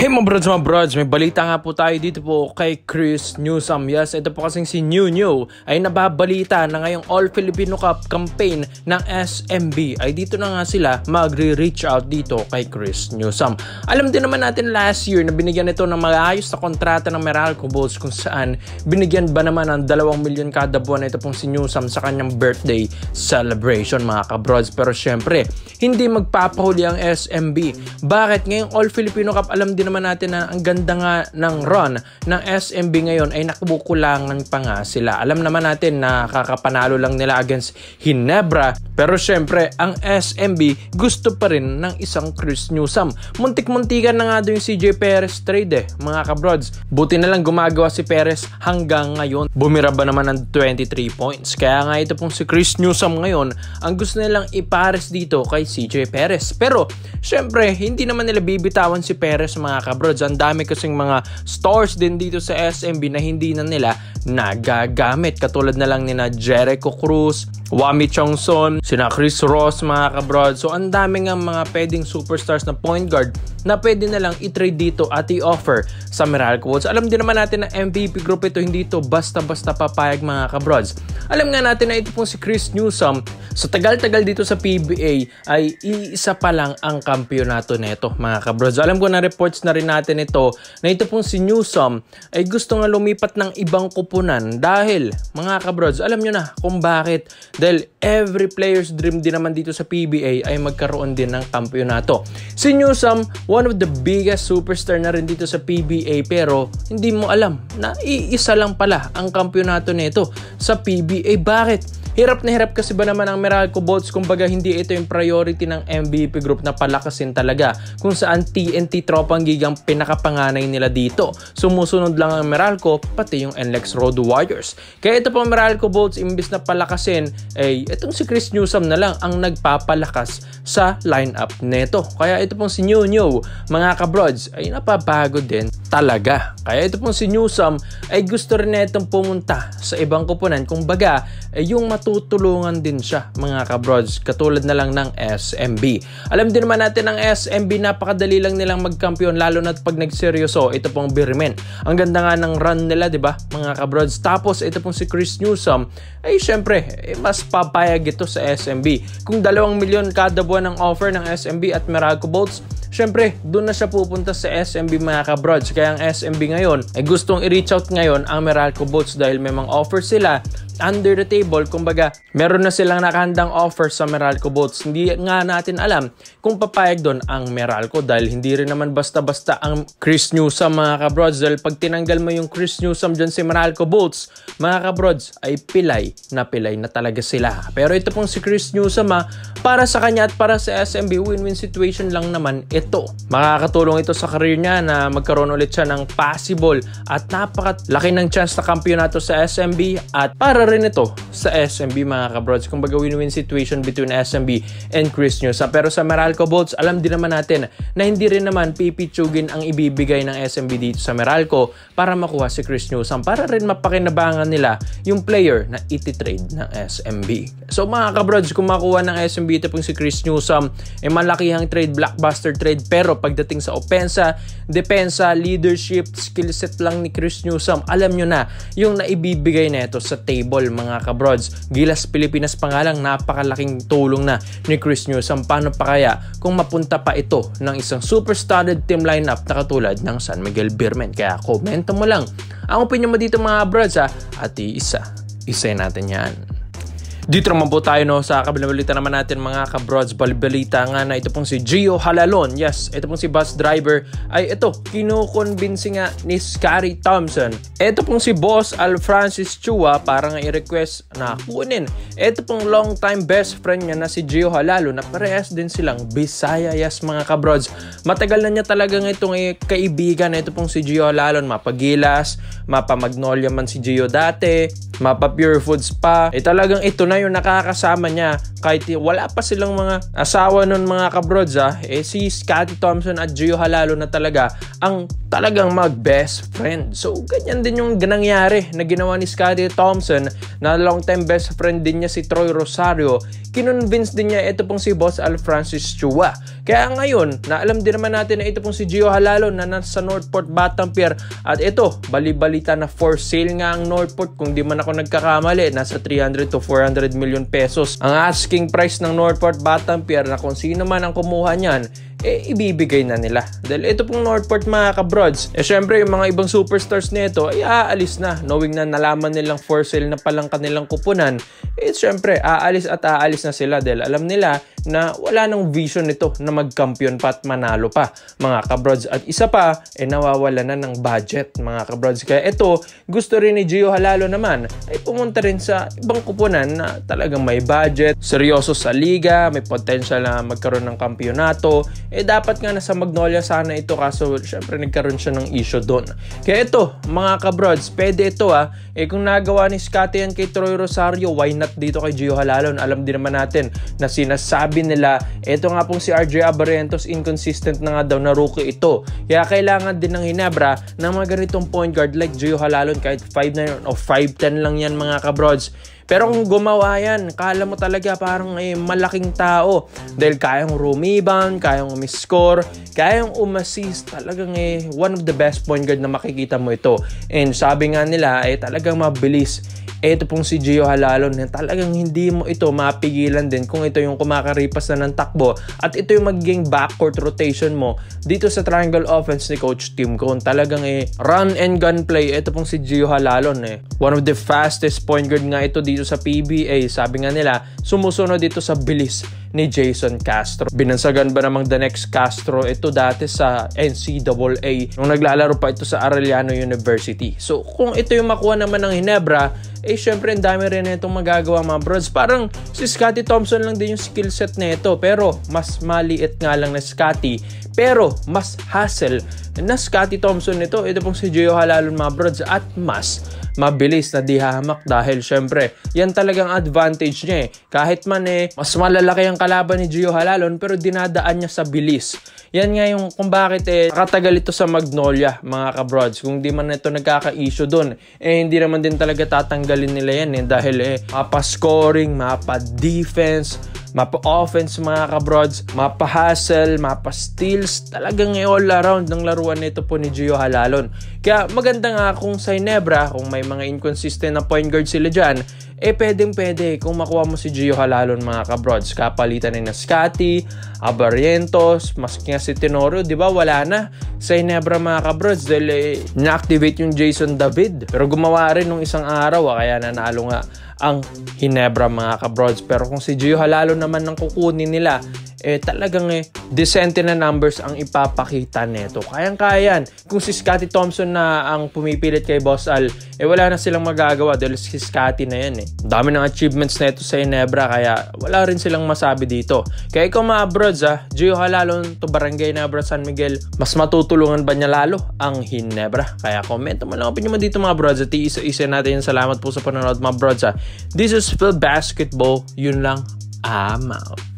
Hey mga brods, may balita nga po tayo dito po kay Chris Newsome. Yes, ito po kasing si New ay nababalita na ngayong All Filipino Cup campaign ng SMB ay dito na nga sila magre-reach out dito kay Chris Newsome. Alam din naman natin last year na binigyan ito ng maayos na kontrata ng Meralco Bolts kung saan binigyan ba naman ng 2 milyon kada buwan ito pong si Newsome sa kanyang birthday celebration mga kabrods. Pero syempre, hindi magpapahuli ang SMB. Bakit? Ngayong All Filipino Cup alam din naman natin na ang ganda nga ng run ng SMB ngayon ay nakukulangan pa nga sila. Alam naman natin na kakapanalo lang nila against Ginebra, pero syempre ang SMB gusto pa rin ng isang Chris Newsome. Muntik-muntikan na nga doon yung CJ Perez trade mga kabrods. Buti na lang gumagawa si Perez hanggang ngayon. Bumira ba naman ng 23 points. Kaya nga ito pong si Chris Newsome ngayon ang gusto nilang ipares dito kay CJ Perez. Pero syempre hindi naman nila bibitawan si Perez mga kabrods. Ang dami kasing mga stars din dito sa SMB na hindi na nila nagagamit. Katulad na lang nina Jericho Cruz, Wami Chongson, sina Chris Ross mga kabrods. So ang dami nga mga pwedeng superstars na point guard na pwede na lang i-trade dito at i-offer sa Meralco Bolts. Alam din naman natin na MVP group ito, hindi ito basta-basta papayag mga kabrods. Alam nga natin na ito pong si Chris Newsome sa tagal-tagal dito sa PBA ay iisa pa lang ang kampyonato nito mga kabrods. Alam ko na reports na rin natin ito na ito pong si Newsome ay gusto nga lumipat ng ibang kupunan dahil mga kabrods, alam nyo na kung bakit. Dahil every player's dream din naman dito sa PBA ay magkaroon din ng kampyonato. Si Newsome, one of the biggest superstar na rin dito sa PBA, pero hindi mo alam na iisa lang pala ang kampyonato nito sa PBA. Bakit? Hirap na hirap kasi ba naman ang Meralco Bolts, kumbaga hindi ito yung priority ng MVP group na palakasin talaga, kung saan TNT Tropang Gigang pinakapanganay nila dito. Sumusunod lang ang Meralco, pati yung NLEX Road Warriors. Kaya ito pong Meralco Bolts, imbis na palakasin, ay itong si Chris Newsome na lang ang nagpapalakas sa lineup neto. Kaya ito pong si New mga kabrods ay napabago din talaga. Kaya ito pong si Newsome ay gusto rin na itong pumunta sa ibang kupunan, kumbaga ay yung matutulungan din siya mga kabrods, katulad na lang ng SMB. Alam din naman natin ang SMB, napakadali lang nilang magkampiyon, lalo na pag nagseryoso. Ito pong Birmen, ang ganda nga ng run nila, di ba mga kabrods? Tapos ito pong si Chris Newsome ay syempre mas papayag ito sa SMB. Kung 2 milyon kada buwan ang offer ng SMB at Meralco Bolts, syempre doon na siya pupunta sa SMB mga kabrods. Kaya ang SMB ngayon ay gustong i-reach out ngayon ang Meralco Bolts dahil may mga offer sila under the table. Kumbaga meron na silang nakahandang offer sa Meralco Bolts. Hindi nga natin alam kung papayag doon ang Meralco, dahil hindi rin naman basta-basta ang Chris Newsome mga kabrods. Dahil pag tinanggal mo yung Chris Newsome dyan si Meralco Bolts mga kabrods, ay pilay na talaga sila. Pero ito pong si Chris Newsome para sa kanya at para sa SMB, win-win situation lang naman ito. Makakatulong ito sa career niya na magkaroon ulit siya ng possible at napakalaki ng chance na kampyonato sa SMB, at para rin ito sa SMB mga kabrods. Kumbaga win-win situation between SMB and Chris Newsome. Pero sa Meralco Bolts, alam din naman natin na hindi rin naman pipitsugin ang ibibigay ng SMB dito sa Meralco para makuha si Chris Newsome, para rin mapakinabangan nila yung player na iti-trade ng SMB. So mga kabrods, kung makuha ng SMB ito pong si Chris Newsome, malakihang trade, blockbuster trade. Pero pagdating sa opensa, depensa, leadership, skill set lang ni Chris Newsome, alam nyo na yung naibibigay na ito sa table mga kabrods. Gilas Pilipinas pa nga lang, napakalaking tulong na ni Chris Newsome. Paano pa kaya kung mapunta pa ito ng isang super-studded team lineup na katulad ng San Miguel Beermen? Kaya komento mo lang ang opinion mo dito mga kabrods at isa natin yan. Dito naman po tayo sa kabilang balita naman natin mga kabrods. Balita nga na ito pong si Gio Halalon. Yes, ito pong si bus driver ay ito, kinukonbinsi nga ni Scottie Thompson. Ito pong si Boss Al Francis Chua para nga i-request na kunin ito pong long time best friend niya na si Gio Halalon, na parehas din silang Bisaya. Yes mga kabrods, matagal na niya talagang itong kaibigan. Ito pong si Gio Halalon, mapagilas, mapa Magnolia man si Gio dati, mapa Pure Foods pa. Talagang ito na yung nakakasama niya kahit wala pa silang mga asawa nun mga kabrods. Si Scottie Thompson at Gio Halalon na talaga ang talagang mag-best friend. So, ganyan din yung nangyari na ginawa ni Scottie Thompson na long-time best friend din niya si Troy Rosario. Kinonvince din niya ito pong si Boss Al Francis Chua. Kaya ngayon, na alam din naman natin na ito pong si Gio Halalon na nasa Northport Batangas. At ito, bali-balita na for sale nga ang Northport. Kung di man ako nagkakamali, nasa 300 to 400 million pesos. Ang asking price ng Northport Batangas na kung sino man ang kumuha niyan, ibibigay na nila. Dahil ito pong Northport mga kabrods, syempre yung mga ibang superstars nito ay aalis na, knowing na nalaman nilang for sale na palang kanilang kupunan, syempre aalis na sila dahil alam nila na wala nang vision nito na magkampiyon pa at manalo pa mga kabrods. At isa pa, nawawala na ng budget mga kabrods. Kaya ito, gusto rin ni Gio Halalo naman ay pumunta rin sa ibang kupunan na talagang may budget, seryoso sa liga, may potential na magkaroon ng kampyonato. Dapat nga nasa Magnolia sana ito, kaso syempre nagkaroon siya ng issue doon. Kaya ito, mga kabrods, pwede ito kung nagawa ni Scottie yan kay Troy Rosario, why not dito kay Gio Halalon? Alam din naman natin na sinasabi nila, ito nga pong si RJ Abarrientos, inconsistent na nga daw na rookie ito. Kaya kailangan din ng Ginebra ng mga ganitong point guard like Gio Halalon, kahit 5'9 o 5'10 lang yan mga kabrods. Pero kung gumawa yan, kala mo talaga parang malaking tao. Dahil kayang rebound, kayang umiscore, kayang umassist. Talagang one of the best point guard na makikita mo ito. And sabi nga nila, talagang mabilis. Ito pong si Gio Halalon, talagang hindi mo ito mapigilan din kung ito yung kumakaripas na ng takbo at ito yung magiging backcourt rotation mo dito sa triangle offense ni Coach Tim Cone. Talagang run and gun play. Ito pong si Gio Halalon. One of the fastest point guard nga ito dito sa PBA. Sabi nga nila, sumusunod dito sa bilis ni Jason Castro. Binansagan ba namang the next Castro ito dati sa NCAA nung naglalaro pa ito sa Arellano University. So kung ito yung makuha naman ng Ginebra, syempre ang dami rin itong magagawa mga brods. Parang si Scottie Thompson lang din yung skill set na ito, pero mas maliit nga lang na Scottie, pero mas hassle na Scottie Thompson nito. Ito pong si Gio Halalon mga brods, at mas mabilis na di hamak dahil syempre yan talagang advantage niya kahit man mas malalaki ang kalaban ni Gio Halalon, pero dinadaan niya sa bilis. Yan nga yung kung bakit nakatagal ito sa Magnolia mga kabrods. Kung di man ito nagkaka-issue dun, hindi naman din talaga tatanggalin nila yan dahil mapa-scoring, mapa-defense, mapa-offense mga kabrods, mapa-hustle, mapa-steals, talagang all around ng laruan nito po ni Gio Halalon. Kaya maganda nga kung sa Ginebra, kung may mga inconsistent na point guard sila dyan, pwedeng-pwede kung makuha mo si Gio Halalon mga kabrods. Kapalitan na Scottie, Abarrientos, maski nga si Tenorio, di ba wala na sa Ginebra mga kabrods dahil na-activate yung Jason David. Pero gumawa rin nung isang araw, kaya nanalo nga ang Ginebra mga kabrods. Pero kung si Gio Halalon naman ang kukunin nila, talagang decente na numbers ang ipapakita nito. Kayang-kayan. Kung si Scottie Thompson na ang pumipilit kay Boss Al, wala na silang magagawa dahil si Scottie na yan Dami ng achievements na ito sa Ginebra, kaya wala rin silang masabi dito. Kaya ikaw mga brods, Gio Halalon to Barangay Ginebra San Miguel, mas matutulungan ba niya lalo ang Ginebra? Kaya comment mo lang opinion mo dito mga brods, at isa-isa natin. Salamat po sa panonood mga brods. This is Phil Basketball. Yun lang. I'm out.